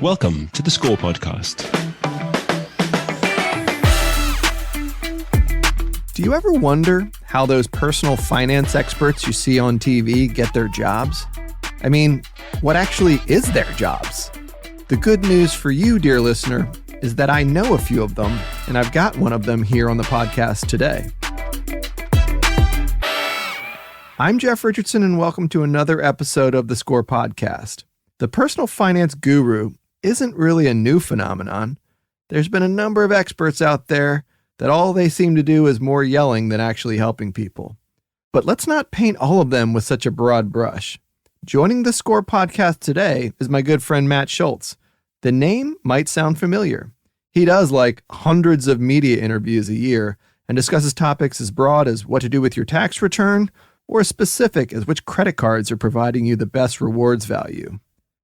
Welcome to the Score Podcast. Do you ever wonder how those personal finance experts you see on TV get their jobs? I mean, what actually is their jobs? The good news for you, dear listener, is that I know a few of them, and I've got one of them here on the podcast today. I'm Jeff Richardson, and welcome to another episode of the Score Podcast. The personal finance guru isn't really a new phenomenon. There's been a number of experts out there that all they seem to do is more yelling than actually helping people. But let's not paint all of them with such a broad brush. Joining the Score Podcast today is my good friend Matt Schulz. The name might sound familiar. He does like hundreds of media interviews a year and discusses topics as broad as what to do with your tax return or as specific as which credit cards are providing you the best rewards value.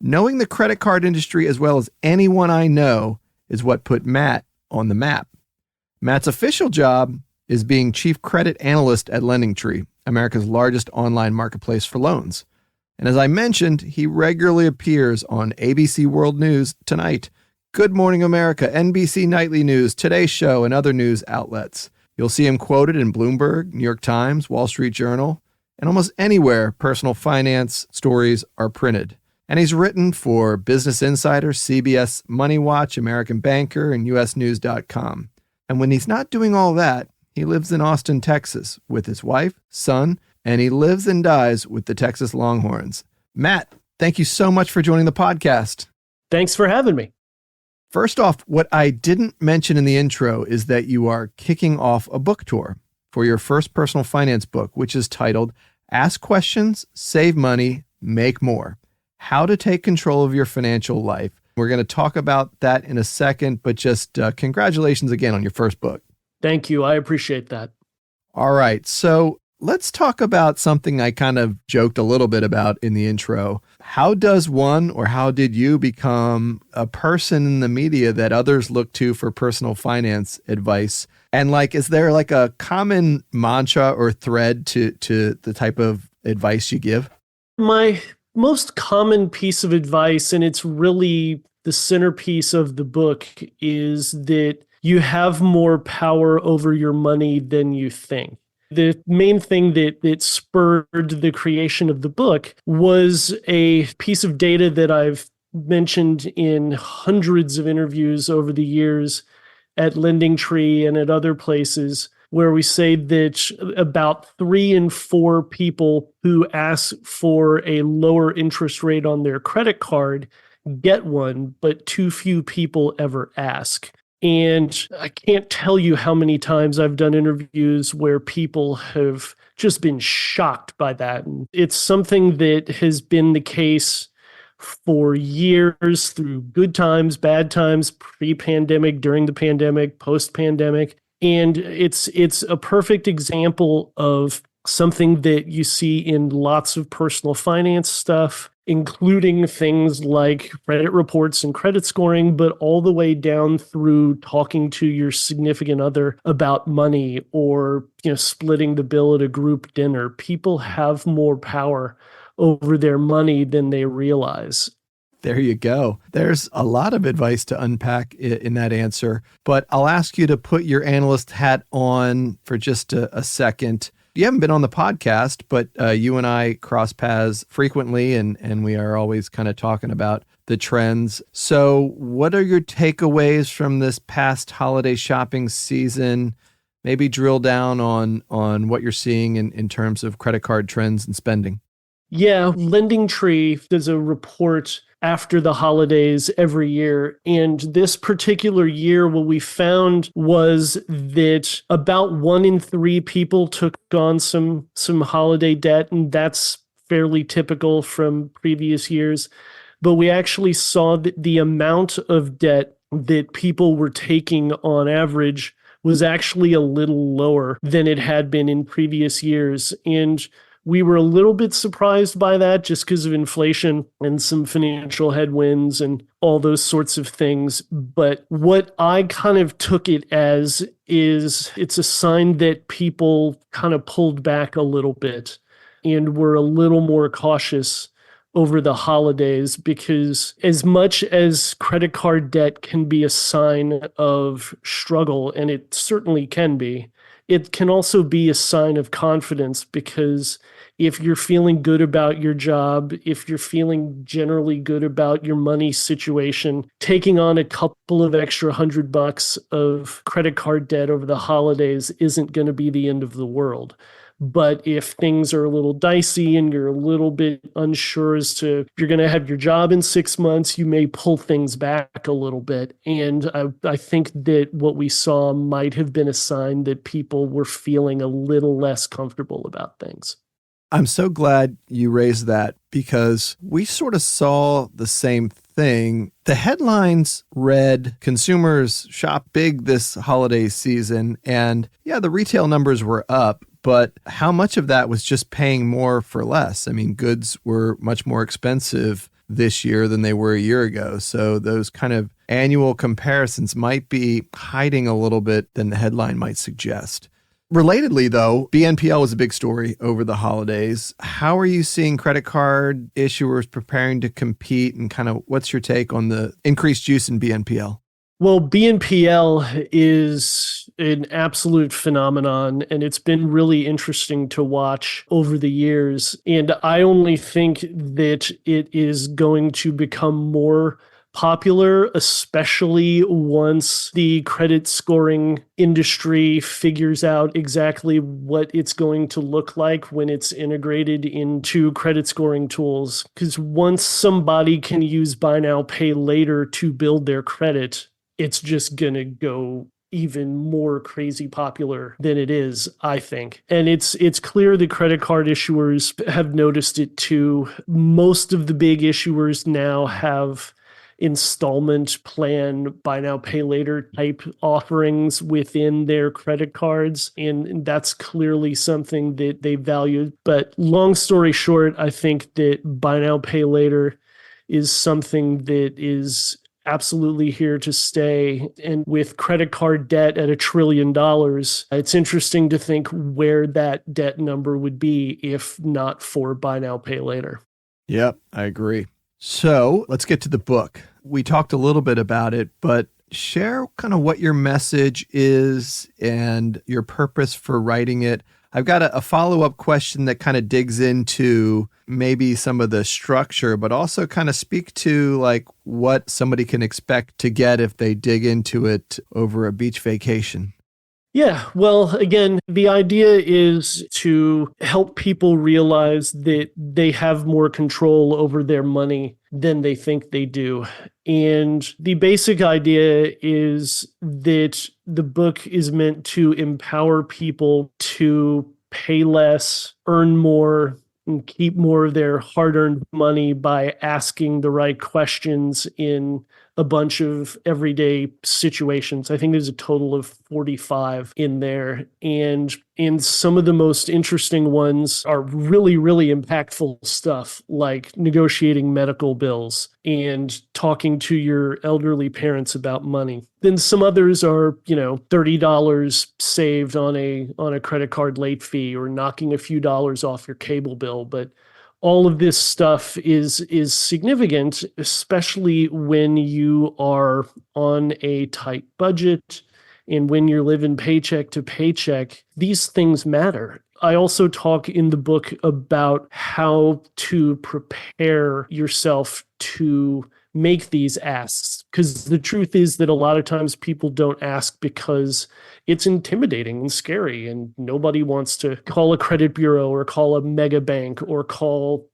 Knowing the credit card industry as well as anyone I know is what put Matt on the map. Matt's official job is being Chief Credit Analyst at LendingTree, America's largest online marketplace for loans. And as I mentioned, he regularly appears on ABC World News Tonight, Good Morning America, NBC Nightly News, Today Show, and other news outlets. You'll see him quoted in Bloomberg, New York Times, Wall Street Journal, and almost anywhere personal finance stories are printed. And he's written for Business Insider, CBS Money Watch, American Banker, and USNews.com. And when he's not doing all that, he lives in Austin, Texas, with his wife, son, and he lives and dies with the Texas Longhorns. Matt, thank you so much for joining the podcast. Thanks for having me. First off, what I didn't mention in the intro is that you are kicking off a book tour for your first personal finance book, which is titled Ask Questions, Save Money, Make More: How to Take Control of Your Financial Life. We're going to talk about that in a second, but just congratulations again on your first book. Thank you. I appreciate that. All right. So let's talk about something I kind of joked a little bit about in the intro. How does one, or how did you become a person in the media that others look to for personal finance advice? And is there like a common mantra or thread to the type of advice you give? My most common piece of advice, and it's really the centerpiece of the book, is that you have more power over your money than you think. The main thing that spurred the creation of the book was a piece of data that I've mentioned in hundreds of interviews over the years at LendingTree and at other places, where we say that about 3 in 4 people who ask for a lower interest rate on their credit card get one, but too few people ever ask. And I can't tell you how many times I've done interviews where people have just been shocked by that. And it's something that has been the case for years, through good times, bad times, pre-pandemic, during the pandemic, post-pandemic. And it's a perfect example of something that you see in lots of personal finance stuff, including things like credit reports and credit scoring, but all the way down through talking to your significant other about money, or splitting the bill at a group dinner. People have more power over their money than they realize. There you go. There's a lot of advice to unpack in that answer, but I'll ask you to put your analyst hat on for just a second. You haven't been on the podcast, but you and I cross paths frequently, and we are always kind of talking about the trends. So what are your takeaways from this past holiday shopping season? Maybe drill down on what you're seeing in terms of credit card trends and spending. Yeah, LendingTree does a report after the holidays every year. And this particular year, what we found was that about 1 in 3 people took on some holiday debt, and that's fairly typical from previous years. But we actually saw that the amount of debt that people were taking on average was actually a little lower than it had been in previous years. And we were a little bit surprised by that, just because of inflation and some financial headwinds and all those sorts of things. But what I kind of took it as is it's a sign that people kind of pulled back a little bit and were a little more cautious over the holidays, because as much as credit card debt can be a sign of struggle, and it certainly can be, it can also be a sign of confidence, because if you're feeling good about your job, if you're feeling generally good about your money situation, taking on a couple of extra $100 of credit card debt over the holidays isn't going to be the end of the world. But if things are a little dicey and you're a little bit unsure as to if you're going to have your job in 6 months, you may pull things back a little bit. And I think that what we saw might have been a sign that people were feeling a little less comfortable about things. I'm so glad you raised that, because we sort of saw the same thing. The headlines read, consumers shop big this holiday season. And yeah, the retail numbers were up, but how much of that was just paying more for less? I mean, goods were much more expensive this year than they were a year ago. So those kind of annual comparisons might be hiding a little bit than the headline might suggest. Relatedly, though, BNPL was a big story over the holidays. How are you seeing credit card issuers preparing to compete, and kind of what's your take on the increased use in BNPL? Well, BNPL is an absolute phenomenon, and it's been really interesting to watch over the years. And I only think that it is going to become more popular, especially once the credit scoring industry figures out exactly what it's going to look like when it's integrated into credit scoring tools. Because once somebody can use buy now, pay later to build their credit, it's just going to go even more crazy popular than it is, I think. And it's clear that credit card issuers have noticed it too. Most of the big issuers now have installment plan, buy now, pay later type offerings within their credit cards. And that's clearly something that they value. But long story short, I think that buy now, pay later is something that is absolutely here to stay. And with credit card debt at $1 trillion, it's interesting to think where that debt number would be if not for buy now, pay later. Yep, I agree. So let's get to the book. We talked a little bit about it, but share kind of what your message is and your purpose for writing it. I've got a follow-up question that kind of digs into maybe some of the structure, but also kind of speak to like what somebody can expect to get if they dig into it over a beach vacation. Yeah, well, again, the idea is to help people realize that they have more control over their money than they think they do. And the basic idea is that the book is meant to empower people to pay less, earn more, and keep more of their hard-earned money by asking the right questions in a bunch of everyday situations. I think there's a total of 45 in there. And some of the most interesting ones are really, really impactful stuff, like negotiating medical bills and talking to your elderly parents about money. Then some others are, $30 saved on a credit card late fee, or knocking a few dollars off your cable bill. But all of this stuff is significant, especially when you are on a tight budget and when you're living paycheck to paycheck. These things matter. I also talk in the book about how to prepare yourself to make these asks, because the truth is that a lot of times people don't ask because it's intimidating and scary, and nobody wants to call a credit bureau or call a mega bank or call,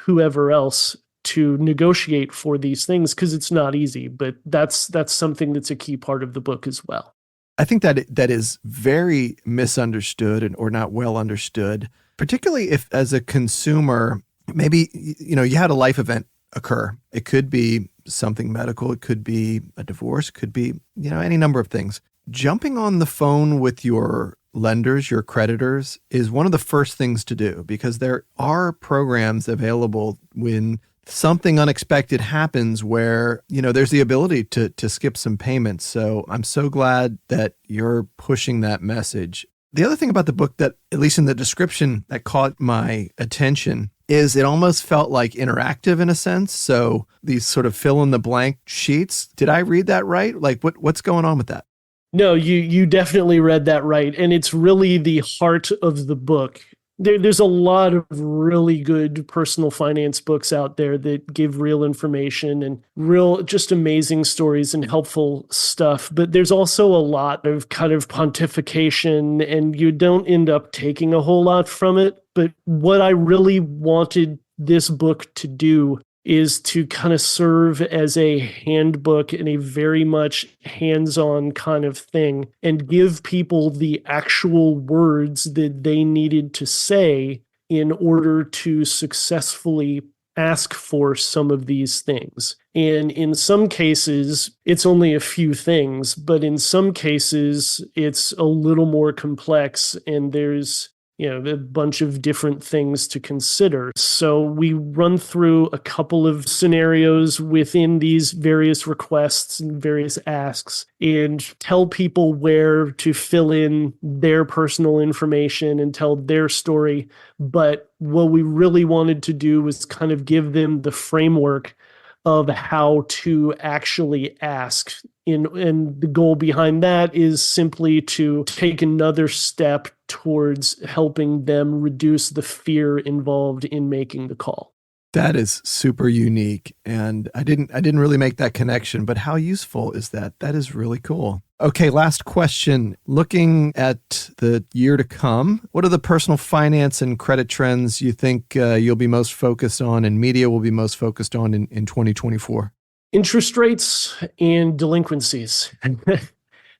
whoever else to negotiate for these things, because it's not easy. But that's something that's a key part of the book as well. I think that is very misunderstood or not well understood, particularly if as a consumer, maybe, you had a life event occur. It could be something medical. It could be a divorce. It could be, any number of things. Jumping on the phone with your lenders, your creditors, is one of the first things to do, because there are programs available when something unexpected happens where, there's the ability to skip some payments. So I'm so glad that you're pushing that message. The other thing about the book that, at least in the description, that caught my attention is it almost felt like interactive in a sense. So these sort of fill in the blank sheets. Did I read that right? Like what's going on with that? No, you definitely read that right. And it's really the heart of the book. There's a lot of really good personal finance books out there that give real information and real just amazing stories and helpful stuff. But there's also a lot of kind of pontification, and you don't end up taking a whole lot from it. But what I really wanted this book to do is to kind of serve as a handbook and a very much hands-on kind of thing and give people the actual words that they needed to say in order to successfully ask for some of these things. And in some cases, it's only a few things, but in some cases, it's a little more complex and there's a bunch of different things to consider. So we run through a couple of scenarios within these various requests and various asks and tell people where to fill in their personal information and tell their story. But what we really wanted to do was kind of give them the framework of how to actually ask. And the goal behind that is simply to take another step towards helping them reduce the fear involved in making the call. That is super unique. And I didn't really make that connection, but how useful is that? That is really cool. Okay, last question. Looking at the year to come, what are the personal finance and credit trends you think you'll be most focused on and media will be most focused on in 2024? Interest rates and delinquencies.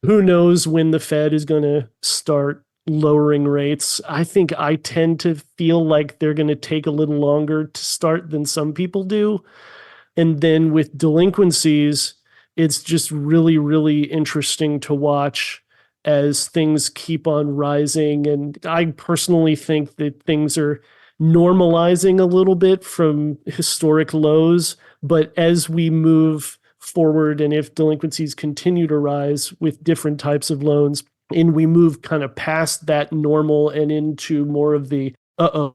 Who knows when the Fed is going to start lowering rates? I think I tend to feel like they're going to take a little longer to start than some people do. And then with delinquencies, it's just really, really interesting to watch as things keep on rising. And I personally think that things are normalizing a little bit from historic lows. But as we move forward, and if delinquencies continue to rise with different types of loans, and we move kind of past that normal and into more of the,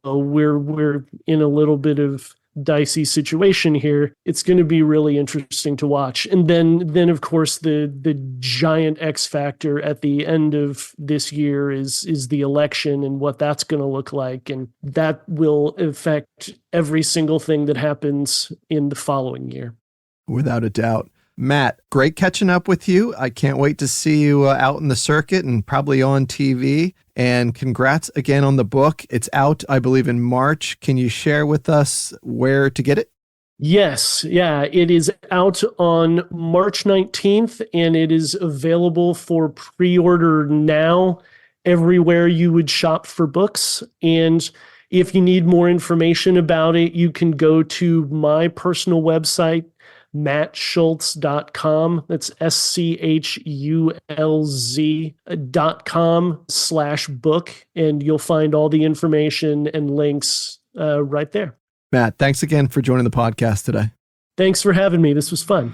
we're in a little bit of dicey situation here, it's going to be really interesting to watch. And then of course, the giant X factor at the end of this year is the election and what that's going to look like. And that will affect every single thing that happens in the following year. Without a doubt. Matt, great catching up with you. I can't wait to see you out in the circuit and probably on TV. And congrats again on the book. It's out, I believe, in March. Can you share with us where to get it? Yes. Yeah. It is out on March 19th, and it is available for pre-order now everywhere you would shop for books. And if you need more information about it, you can go to my personal website, mattschulz.com. That's SCHULZ.com/book. And you'll find all the information and links right there. Matt, thanks again for joining the podcast today. Thanks for having me. This was fun.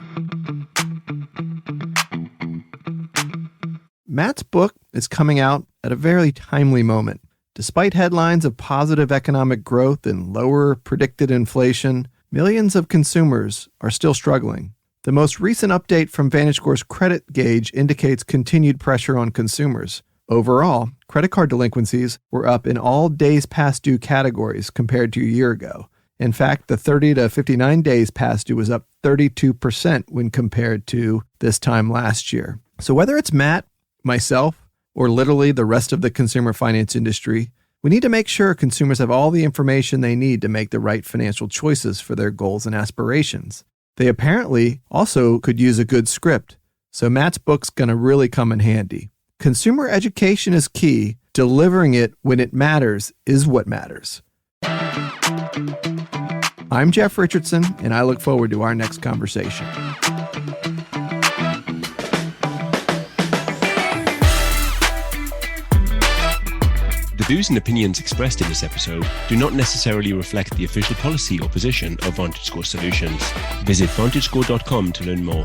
Matt's book is coming out at a very timely moment. Despite headlines of positive economic growth and lower predicted inflation, millions of consumers are still struggling. The most recent update from VantageScore's credit gauge indicates continued pressure on consumers. Overall, credit card delinquencies were up in all days past due categories compared to a year ago. In fact, the 30 to 59 days past due was up 32% when compared to this time last year. So whether it's Matt, myself, or literally the rest of the consumer finance industry, we need to make sure consumers have all the information they need to make the right financial choices for their goals and aspirations. They apparently also could use a good script, so Matt's book's going to really come in handy. Consumer education is key. Delivering it when it matters is what matters. I'm Jeff Richardson, and I look forward to our next conversation. The views and opinions expressed in this episode do not necessarily reflect the official policy or position of VantageScore Solutions. Visit VantageScore.com to learn more.